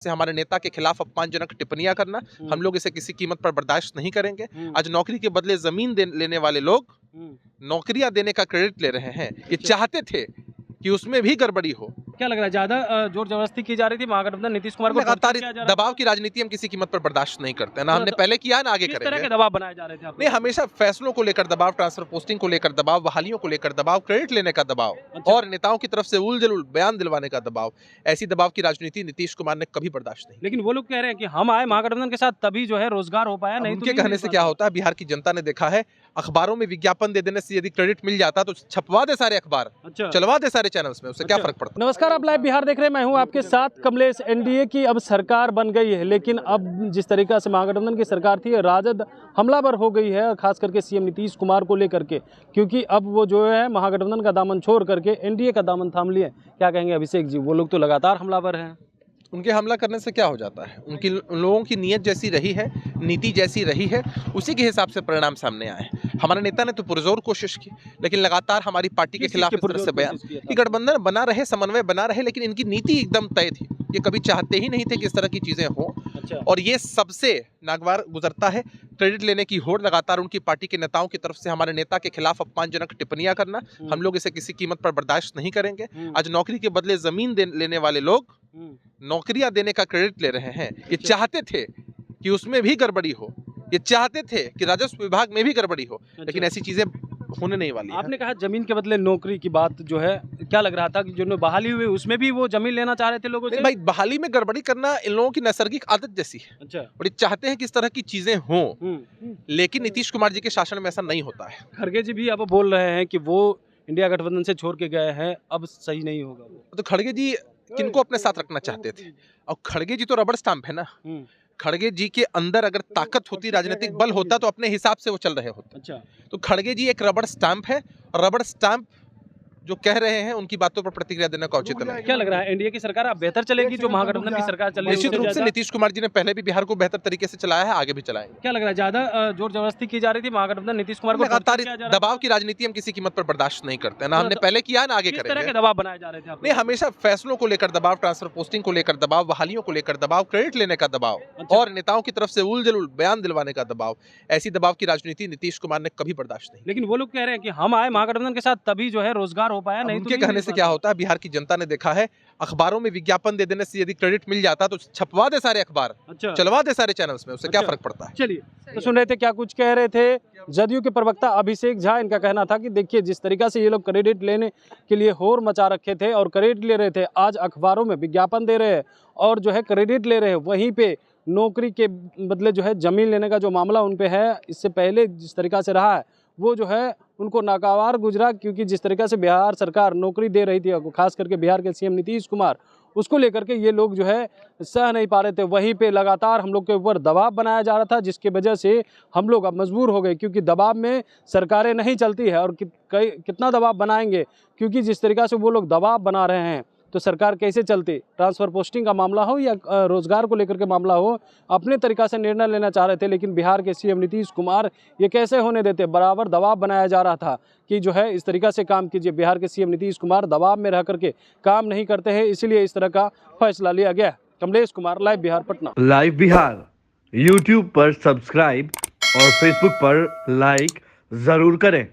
से हमारे नेता के खिलाफ अपमानजनक टिप्पणियां करना, हम लोग इसे किसी कीमत पर बर्दाश्त नहीं करेंगे। आज नौकरी के बदले जमीन लेने वाले लोग नौकरियां देने का क्रेडिट ले रहे हैं। ये चाहते थे कि उसमें भी गड़बड़ी हो। क्या लग रहा है, ज्यादा जोर जबरदस्ती की जा रही थी महागठबंधन नीतीश कुमार को? लगातार दबाव की राजनीति हम किसी कीमत पर बर्दाश्त नहीं करते, ना हमने पहले किया ना आगे किस करेंगे। तरह के दबाव बनाए जा रहे थे आप? नहीं, हमेशा फैसलों को लेकर दबाव, ट्रांसफर पोस्टिंग को लेकर दबाव, बहालियों को लेकर दबाव, क्रेडिट लेने का दबाव और नेताओं की तरफ से उलझुल बयान दिलवाने का दबाव। ऐसी दबाव की राजनीति नीतीश कुमार ने कभी बर्दाश्त नहीं। लेकिन वो लोग कह रहे हैं कि हम आए महागठबंधन के साथ तभी जो है रोजगार हो पाया, नहीं उनके कहने से क्या होता है, बिहार की जनता ने देखा है, अखबारों में विज्ञापन दे देने से यदि क्रेडिट मिल जाता तो छपवा दे सारे अखबार, चलवा दे सारे चैनल्स में, उससे क्या फर्क पड़ता। नमस्कार, आप लाइव बिहार देख रहे हैं, मैं हूं आपके साथ कमलेश। एनडीए की अब सरकार बन गई है, लेकिन अब जिस तरीका से महागठबंधन की सरकार थी, राजद हमलावर हो गई है, खास करके सीएम नीतीश कुमार को लेकर के, क्योंकि अब वो जो है महागठबंधन का दामन छोड़ करके एनडीए का दामन थाम लिए। क्या कहेंगे अभिषेक जी? वो लोग तो लगातार हमलावर हैं। उनके हमला करने से क्या हो जाता है? उन लोगों की नीयत जैसी रही है, नीति जैसी रही है, उसी के हिसाब से परिणाम सामने आए। हमारे नेता ने तो पुरजोर कोशिश की, लेकिन लगातार हमारी पार्टी के खिलाफ इस तरह से बयान कि गठबंधन बना रहे, समन्वय बना रहे, लेकिन इनकी नीति एकदम तय थी। ये कभी चाहते ही नहीं थे कि इस तरह की चीजें हों। और ये सबसे नागवार गुजरता है। क्रेडिट लेने की होड़ लगातार उनकी पार्टी के नेताओं की तरफ से हमारे नेता के खिलाफ अपमानजनक टिप्पणियां करना, हम लोग इसे किसी कीमत पर बर्दाश्त नहीं करेंगे। आज नौकरी के बदले जमीन लेने वाले लोग नौकरियां देने का क्रेडिट ले रहे हैं। ये चाहते थे कि उसमें भी गड़बड़ी हो, ये चाहते थे कि राजस्व विभाग में भी गड़बड़ी हो, लेकिन ऐसी चीजें होने नहीं वाली। आपने कहा जमीन के बदले नौकरी की बात जो है, क्या लग रहा था कि जो बहाली हुई उसमें भी वो जमीन लेना चाह रहे थे लोगों से? भाई, बहाली में गड़बड़ी करना इन लोगों की नैसर्गिक आदत जैसी है। और ये चाहते हैं कि इस तरह की चीजें हों, लेकिन नीतीश कुमार जी के शासन में ऐसा नहीं होता है। खड़गे जी भी अब बोल रहे हैं कि वो इंडिया गठबंधन से छोड़ के गए हैं, अब सही नहीं होगा। तो खड़गे जी किनको अपने साथ रखना चाहते थे? और खड़गे जी तो रबड़ स्टाम्प है ना। खड़गे जी के अंदर अगर ताकत होती, राजनीतिक बल होता, तो अपने हिसाब से वो चल रहे होते। तो खड़गे जी एक रबड़ स्टाम्प है, और रबड़ स्टाम्प जो कह रहे हैं उनकी बातों पर प्रतिक्रिया देना का उचित नहीं। क्या लग रहा है, एनडीए की सरकार अब बेहतर चलेगी जो महागठबंधन की सरकार चल रही है? निश्चित रूप से नीतीश कुमार जी ने पहले भी बिहार को बेहतर तरीके से चलाया है, आगे भी चलाएंगे। क्या लग रहा है, ज्यादा जोर जबरदस्ती की जा रही थी महागठबंधन नीतीश कुमार को? लगातार दबाव की राजनीति हम किसी कीमत पर बर्दाश्त नहीं करते, ना हमने पहले किया ना आगे करेंगे। किस तरह के दबाव बनाए जा रहे थे? नहीं, हमेशा फैसलों को लेकर दबाव, ट्रांसफर पोस्टिंग को लेकर दबाव, बहालियों को लेकर दबाव, क्रेडिट लेने का दबाव और नेताओं की तरफ से उलझुल बयान दिलवाने का दबाव। ऐसी दबाव की राजनीति नीतीश कुमार ने कभी बर्दाश्त नहीं। लेकिन वो लोग कह रहे हैं कि हम आए महागठबंधन के साथ तभी जो है रोजगार हो पाया, नहीं। उनके कहने से क्या होता है, बिहार की जनता ने देखा है, अखबारों में विज्ञापन दे देने से यदि क्रेडिट मिल जाता तो छपवा दे सारे अखबार, चलवा दे सारे चैनल्स में, उससे क्या फर्क पड़ता है। चलिए, तो सुन रहे थे क्या कुछ कह रहे थे जदयू के प्रवक्ता अभिषेक झा। इनका कहना था कि देखिए, जिस तरीका से ये लोग क्रेडिट लेने के लिए होड़ मचा रखे थे और क्रेडिट ले रहे थे, आज अखबारों में विज्ञापन दे रहे हैं और जो है क्रेडिट ले रहे हैं, वहीं पे नौकरी के बदले जो है जमीन लेने का जो मामला उन पे है, इससे पहले जिस तरीका से रहा है वो जो है उनको नाकावार गुजरा, क्योंकि जिस तरीका से बिहार सरकार नौकरी दे रही थी, खास करके बिहार के सीएम नीतीश कुमार, उसको लेकर के ये लोग जो है सह नहीं पा रहे थे। वहीं पे लगातार हम लोग के ऊपर दबाव बनाया जा रहा था, जिसकी वजह से हम लोग अब मजबूर हो गए, क्योंकि दबाव में सरकारें नहीं चलती है। और कितना दबाव बनाएंगे, क्योंकि जिस तरीका से वो लोग दबाव बना रहे हैं तो सरकार कैसे चलती? ट्रांसफर पोस्टिंग का मामला हो या रोजगार को लेकर के मामला हो, अपने तरीका से निर्णय लेना चाह रहे थे, लेकिन बिहार के सीएम नीतीश कुमार ये कैसे होने देते? बराबर दबाव बनाया जा रहा था कि जो है इस तरीका से काम कीजिए। बिहार के सीएम नीतीश कुमार दबाव में रह करके काम नहीं करते हैं, इसलिए इस तरह का फैसला लिया गया। Kamlesh Kumar, live Bihar, Patna. Live Bihar YouTube पर सब्सक्राइब और फेसबुक पर लाइक जरूर करें।